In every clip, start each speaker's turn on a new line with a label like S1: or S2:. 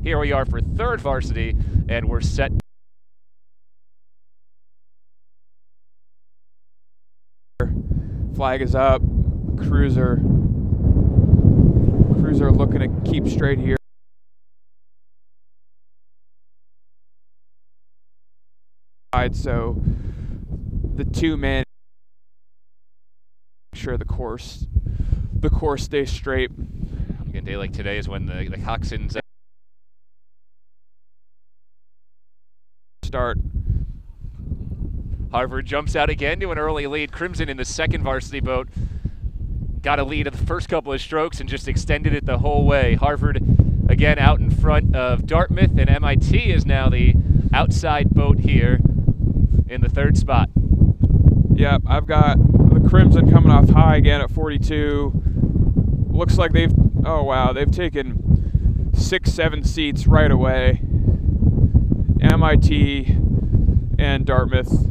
S1: Here we are for third varsity, and we're set.
S2: Flag is up. Cruiser looking to keep straight here. So the two men make sure the course stays straight.
S1: A day like today is when the coxswains
S2: start.
S1: Harvard jumps out again to an early lead. Crimson in the second varsity boat got a lead of the first couple of strokes and just extended it the whole way. Harvard again out in front of Dartmouth, and MIT is now the outside boat here in the third spot.
S2: Yep, I've got the Crimson coming off high again at 42. Looks like they've taken 6-7 seats right away. MIT and Dartmouth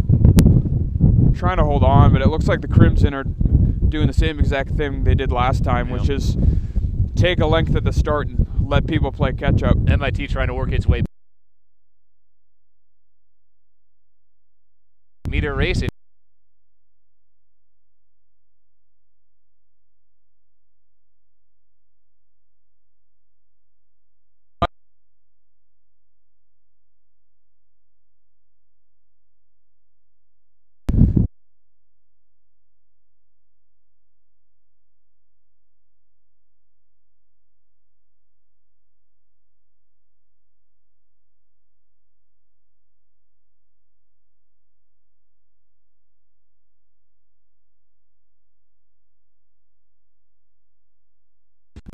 S2: trying to hold on, but it looks like the Crimson are doing the same exact thing they did last time, which is take a length at the start and let people play catch up.
S1: MIT trying to work its way meter racing.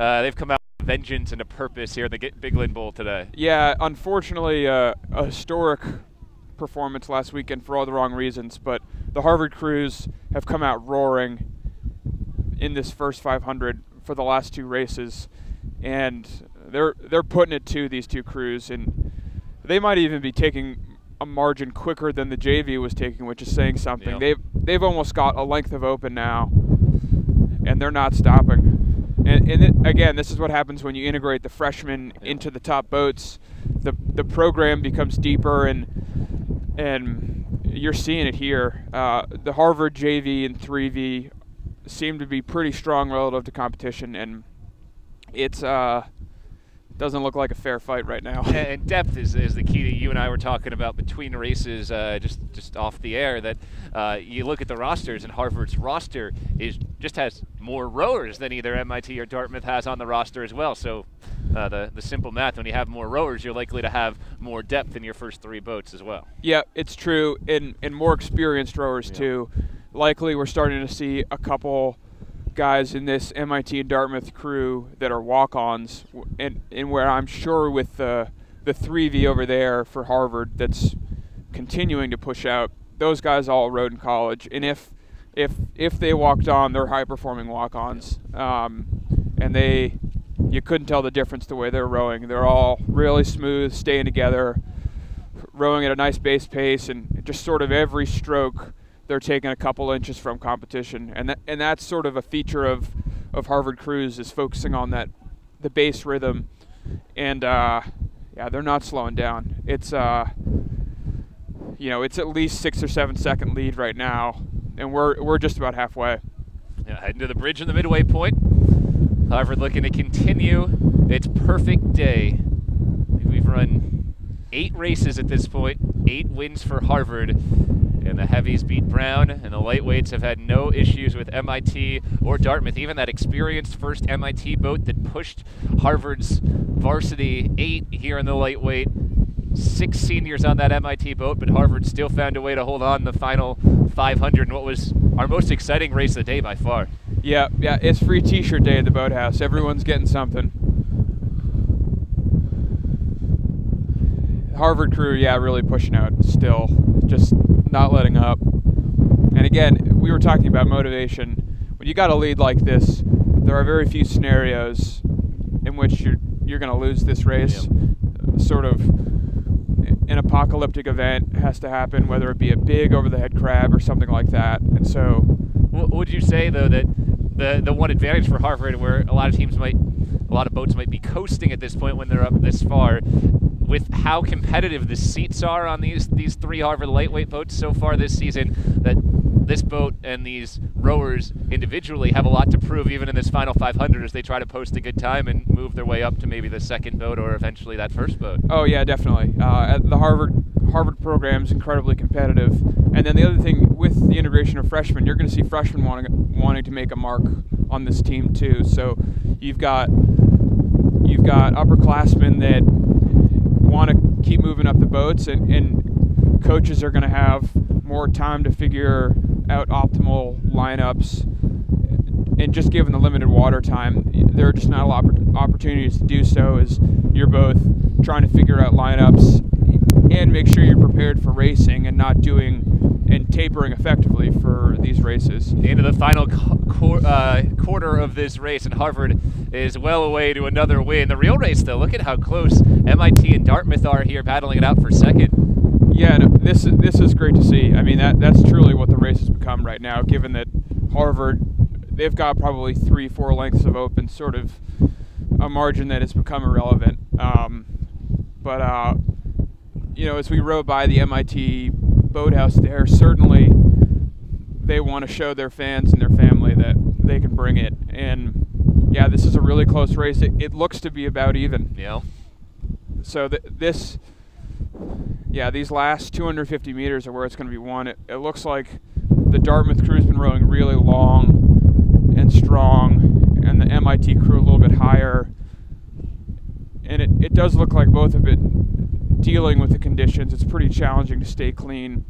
S1: They've come out with vengeance and a purpose here in the Big Lynn Bowl today.
S2: Yeah, unfortunately, a historic performance last weekend for all the wrong reasons, but the Harvard crews have come out roaring in this first 500 for the last two races, and they're putting it to these two crews, and they might even be taking a margin quicker than the JV was taking, which is saying something.
S1: Yep.
S2: They've almost got a length of open now, and they're not stopping. And again, this is what happens when you integrate the freshmen into the top boats. The program becomes deeper, and you're seeing it here. The Harvard JV and 3V seem to be pretty strong relative to competition, and it's doesn't look like a fair fight right now.
S1: And depth is the key that you and I were talking about between races, just off the air. That you look at the rosters, and Harvard's roster just has more rowers than either MIT or Dartmouth has on the roster as well. So the simple math: when you have more rowers, you're likely to have more depth in your first three boats as well.
S2: Yeah, it's true, and more experienced rowers too. Likely, we're starting to see a couple guys in this MIT and Dartmouth crew that are walk-ons, and where I'm sure with the 3V over there for Harvard that's continuing to push out, those guys all rowed in college, and if they walked on, they're high-performing walk-ons, and you couldn't tell the difference the way they're rowing. They're all really smooth, staying together, rowing at a nice base pace, and just sort of every stroke they're taking a couple inches from competition, and that's sort of a feature of Harvard crews, is focusing on the base rhythm, and yeah, they're not slowing down. It's it's at least 6 or 7 second lead right now, and we're just about halfway.
S1: Yeah, heading to the bridge in the midway point. Harvard looking to continue its perfect day. We've run 8 races at this point, 8 wins for Harvard. And the heavies beat Brown, and the lightweights have had no issues with MIT or Dartmouth. Even that experienced first MIT boat that pushed Harvard's varsity 8 here in the lightweight. 6 seniors on that MIT boat, but Harvard still found a way to hold on the final 500 in what was our most exciting race of the day by far.
S2: Yeah, it's free t-shirt day at the boathouse. Everyone's getting something. Harvard crew, yeah, really pushing out still, just not letting up. And again, we were talking about motivation. When you got a lead like this, there are very few scenarios in which you're going to lose this race. Yep. Sort of an apocalyptic event has to happen, whether it be a big over-the-head crab or something like that. And so,
S1: would you say though that the one advantage for Harvard, where a lot of teams might a lot of boats might be coasting at this point when they're up this far. With how competitive the seats are on these three Harvard lightweight boats so far this season, that this boat and these rowers individually have a lot to prove even in this final 500 as they try to post a good time and move their way up to maybe the second boat or eventually that first boat.
S2: Oh yeah, definitely. The Harvard program is incredibly competitive, and then the other thing with the integration of freshmen, you're going to see freshmen wanting to make a mark on this team too. So you've got upperclassmen that want to keep moving up the boats, and coaches are going to have more time to figure out optimal lineups. And just given the limited water time, there are just not a lot of opportunities to do so, as you're both trying to figure out lineups and make sure you're prepared for racing and not doing and tapering effectively for these races.
S1: Into the final quarter of this race, and Harvard is well away to another win. The real race, though, look at how close MIT and Dartmouth are here, battling it out for second.
S2: Yeah, no, this is great to see. I mean, that's truly what the race has become right now, given that Harvard, they've got probably 3-4 lengths of open, sort of a margin that has become irrelevant. You know, as we rode by the MIT boathouse there, certainly they want to show their fans and their family that they can bring it. And yeah, this is a really close race. It looks to be about even.
S1: Yeah.
S2: So these last 250 meters are where it's going to be won. It looks like the Dartmouth crew's been rowing really long and strong, and the MIT crew a little bit higher. And it does look like both have been dealing with the conditions. It's pretty challenging to stay clean.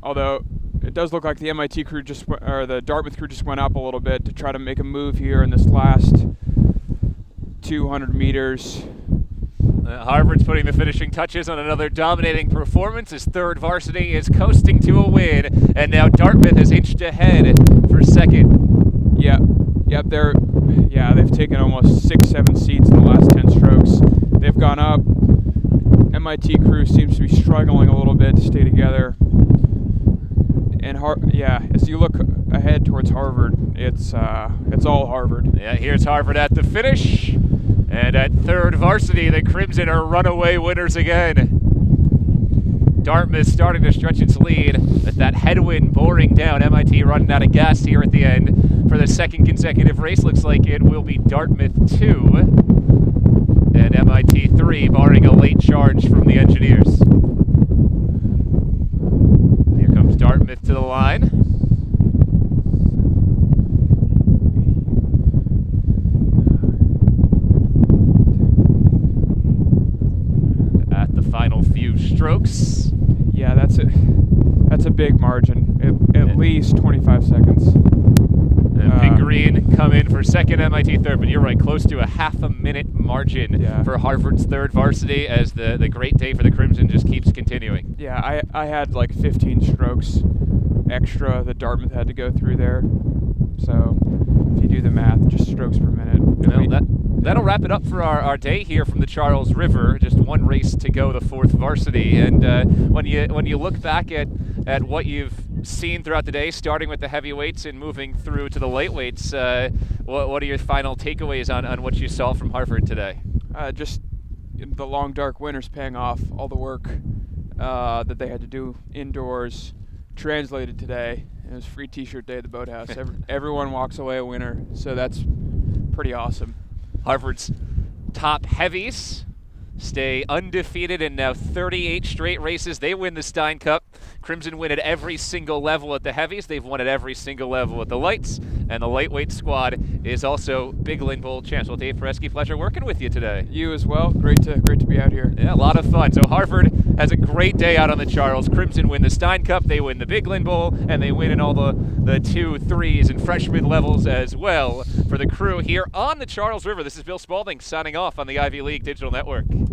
S2: Although it does look like the MIT crew the Dartmouth crew just went up a little bit to try to make a move here in this last 200 meters.
S1: Harvard's putting the finishing touches on another dominating performance. His third varsity is coasting to a win, and now Dartmouth has inched ahead for second.
S2: Yep, they've taken almost 6-7 seats in the last 10 strokes. They've gone up. MIT crew seems to be struggling a little bit to stay together. And as you look ahead towards Harvard, it's all Harvard.
S1: Yeah, here's Harvard at the finish. And at third varsity, the Crimson are runaway winners again. Dartmouth starting to stretch its lead with that headwind boring down. MIT running out of gas here at the end for the second consecutive race. Looks like it will be Dartmouth 2 and MIT 3, barring a late charge from the engineers. Here comes Dartmouth to the line. Final few strokes.
S2: Yeah, that's a big margin. At least 25 seconds.
S1: And Big Green come in for second, MIT third, but you're right, close to a half a minute margin for Harvard's third varsity as the great day for the Crimson just keeps continuing.
S2: Yeah, I had like 15 strokes extra that Dartmouth had to go through there. So if you do the math, just strokes per minute.
S1: Well, that'll wrap it up for our day here from the Charles River. Just one race to go, the fourth varsity. And when you look back at what you've seen throughout the day, starting with the heavyweights and moving through to the lightweights, what are your final takeaways on what you saw from Harvard today?
S2: Just the long, dark winters paying off. All the work that they had to do indoors translated today. It was free T-shirt day at the boathouse. Everyone walks away a winner, so that's pretty awesome.
S1: Harvard's top heavies stay undefeated in now 38 straight races. They win the Stein Cup. Crimson win at every single level at the heavies. They've won at every single level at the lights. And the lightweight squad is also Big Lynn Bowl champs. Well, Dave Pereski, pleasure working with you today.
S2: You as well. Great to be out here.
S1: Yeah, a lot of fun. So Harvard has a great day out on the Charles. Crimson win the Stein Cup. They win the Big Lynn Bowl, and they win in all the 2, 3s, and freshman levels as well for the crew here on the Charles River. This is Bill Spalding signing off on the Ivy League Digital Network.